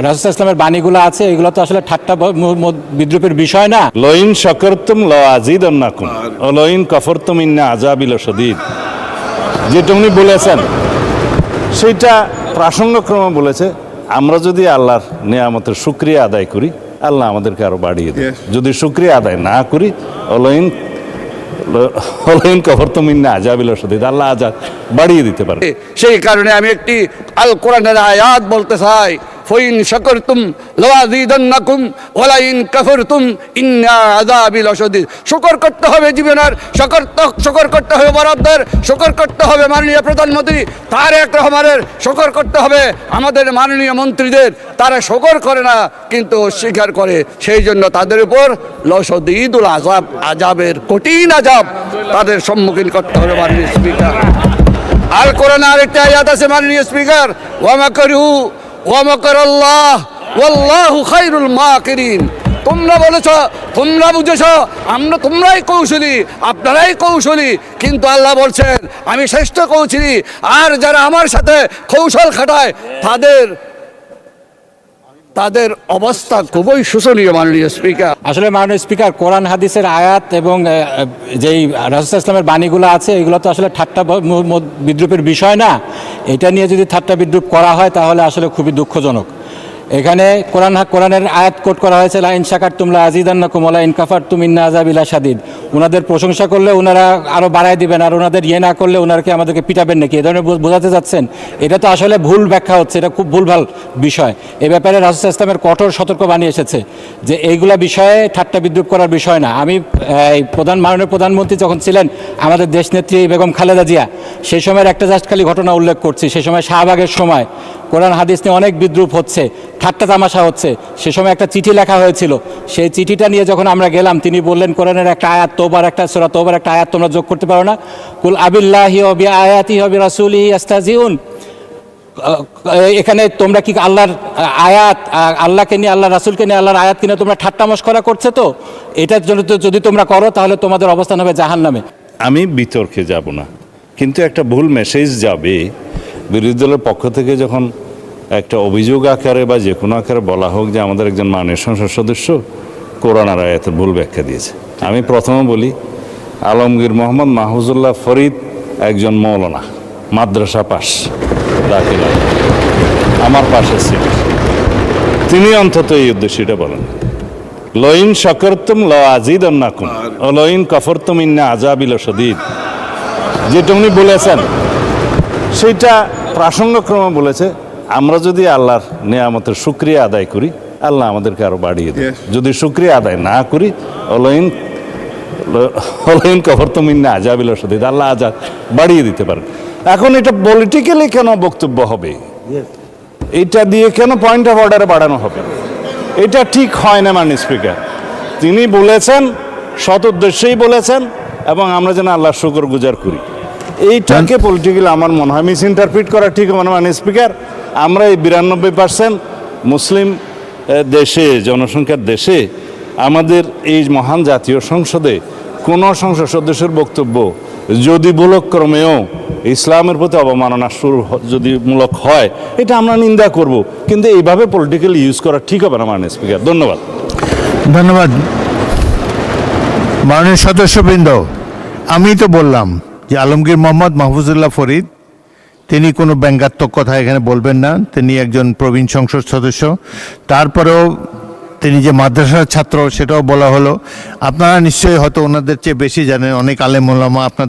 রাসূল ইসলামের বাণীগুলো আছে, এগুলো তো আসলে ঠাট্টা বিদ্রুপের বিষয় না। লইন শাকারতুম লাযিদান্নাকুম ওয়া লইন কাফারতুম ইন্না আযাবি লাশাদীদ, যেটা উনি বলেছেন সেটা প্রাসঙ্গক্রমে বলেছে। আমরা যদি আল্লাহর নিয়ামতের শুকরিয়া আদায় করি, আল্লাহ আমাদেরকে আরো বাড়িয়ে দেয়। যদি শুকরিয়া আদায় না করি, অলইন কাফারতুম ইন্না আযাবি লাশাদীদ, আল্লাহ আযাব বাড়িয়ে দিতে পারে। সেই কারণে আমি একটি আল কোরআনের আয়াত বলতে চাই, ফাইন শাকারতুম লাযিদান্নাকুম ওয়া লাইন কাফারতুম ইন্না আযাবি লাশাদীদ। শুকর করতে হবে জীবনের, শুকর করতে হবে বরাবর, শুকর করতে হবে মাননীয় প্রধানমন্ত্রী তারেক রহমানের, শুকর করতে হবে আমাদের মাননীয় মন্ত্রীদের। তারা শুকর করে না কিন্তু অস্বীকার করে, সেই জন্য তাদের উপর লাশাদীদুল আযাব, আযাবের কঠিন আযাব তাদের সম্মুখীন করতে হবে। মাননীয় স্পিকার, আল কোরআনে আরেকটা আয়াত আছে মাননীয় স্পিকার, ওয়া মাকারু ওয়া মাকারাল্লাহ ওয়াল্লাহু খায়রুল মাকিরিন। তোমরা বলেছ, তোমরা বুঝেছ, তোমরাই কৌশলী, আপনারাই কৌশলী, কিন্তু আল্লাহ বলছেন আমি শ্রেষ্ঠ কৌশলী। আর যারা আমার সাথে কৌশল খাটায় তাদের অবস্থা খুবই শোচনীয়। মাননীয় স্পিকার, আসলে মাননীয় স্পিকার, কোরআন হাদিসের আয়াত এবং যেই রাসূল ইসলামের বাণীগুলো আছে, এগুলো তো আসলে ঠাট্টা বিদ্রুপের বিষয় না। এটা নিয়ে যদি ঠাট্টা বিদ্রুপ করা হয় তাহলে আসলে খুবই দুঃখজনক। এখানে কোরআনের আয়াত কোট করা হয়েছে, লাইন শাকারতুম লাযিদান্নাকুম ওয়া লাইন কাফারতুম ইন্না আযাবি লাশাদীদ। ওনাদের প্রশংসা করলে ওনারা আরও বাড়ায় দিবেন, আর ওনাদের না করলে ওনারকে আমাদেরকে পিটাবেন নাকি, এ ধরনের বোঝাতে যাচ্ছেন। এটা তো আসলে ভুল ব্যাখ্যা হচ্ছে, এটা খুব ভুলভাল বিষয়। এ ব্যাপারে রাসূল ইসলামের কঠোর সতর্কবাণী এসেছে যে এইগুলা বিষয়ে ঠাট্টা বিদ্রুপ করার বিষয় না। আমি মাননীয় প্রধানমন্ত্রী যখন ছিলেন আমাদের দেশনেত্রী বেগম খালেদা জিয়া, সেই সময়ের একটা জাস্ট খালি ঘটনা উল্লেখ করছি। সেই সময় শাহবাগের সময় কোরআন হাদিস নিয়ে অনেক বিদ্রুপ হচ্ছে, ঠাট্টা তামাশা হচ্ছে। সে সময় একটা চিঠি লেখা হয়েছিল, সেই চিঠিটা নিয়ে যখন আমরা গেলাম, তিনি বললেন কোরআনের একটা আয়াত, সূরা তওবার একটা আয়াত তোমরা যোগ করতে পারো না? কুল আবিল্লাহি ওয়া বিআয়াতিহি ওয়া বিরাসূলিহি ইস্তাহজিউন। এখানে তোমরা কি আল্লাহর আয়াত, আল্লাহকে নিয়ে, আল্লাহ রাসূলকে নিয়ে, আল্লাহর আয়াত কিনে তোমরা ঠাট্টা মশকরা করছে? তো এটার জন্য যদি তোমরা করো তাহলে তোমাদের অবস্থান হবে জাহান্নামে। আমি বিতর্কে যাব না, কিন্তু একটা ভুল মেসেজ যাবে বিরোধী দলের পক্ষ থেকে যখন একটা অভিযোগ আকারে বা যে কোনো আকারে বলা হোক যে আমাদের একজন মাননীয় সংসদ সদস্য কোরআন আর আয়াতের ভুল ব্যাখ্যা দিয়েছে। আমি প্রথমে বলি, আলমগীর মোহাম্মদ মাহফুজুল্লাহ ফরিদ একজন মৌলানা, মাদ্রাসা পাস, দাখিল আমার পাশে ছিল, তিনি অন্তত এই উদ্দেশ্যটা বলেন, লইন শাকারতুম লাযিদান্নাকুম ওয়া লইন কাফারতুম ইন্না আযাবি লাশাদীদ, যেটা উনি বলেছেন সেটা প্রাসঙ্গক্রমে বলেছে। আমরা যদি আল্লাহর নিয়ামতের শুকরিয়া আদায় করি, আল্লাহ আমাদেরকে আরো বাড়িয়ে দেয়। যদি শুকরিয়া আদায় না করি, অলইন কাফারতুম ইন্না আযাবি লাশাদীদ, আল্লাহ আযাব বাড়িয়ে দিতে পারেন। এখন এটা পলিটিক্যালি কেন বক্তব্য হবে, এটা দিয়ে কেন পয়েন্ট অফ অর্ডারে বাড়ানো হবে? এটা ঠিক হয় না। মাননীয় স্পিকার, তিনি বলেছেন, সৎ উদ্দেশ্যেই বলেছেন, এবং আমরা যেন আল্লাহর শুকর গুজার করি। এইটাকে পলিটিক্যালি আমার মনে হয় মিস ইন্টারপ্রিট করা ঠিক হবে না। মাননীয় স্পিকার, আমরা এই 92% মুসলিম দেশে, জনসংখ্যার দেশে, আমাদের এই মহান জাতীয় সংসদে কোনো সংসদ সদস্যের বক্তব্য যদি ভুলক্রমেও ইসলামের প্রতি অবমাননা যদি মূলক হয়, এটা আমরা নিন্দা করব, কিন্তু এইভাবে পলিটিক্যালি ইউজ করা ঠিক হবে না। মাননীয় স্পিকার, ধন্যবাদ। ধন্যবাদ মাননীয় সদস্যবৃন্দ। আমি তো বললাম যে আলমগীর মোহাম্মদ মাহফুজুল্লাহ ফরিদ তিনি কোনো ব্যঙ্গাত্মক কথা এখানে বলবেন না, তিনি একজন প্রবীণ সংসদ সদস্য। তারপরেও তিনি যে মাদ্রাসার ছাত্র সেটাও বলা হলো। আপনারা নিশ্চয়ই হয়তো ওনাদের চেয়ে বেশি জানেন, অনেক আলেম ওলামা আপনার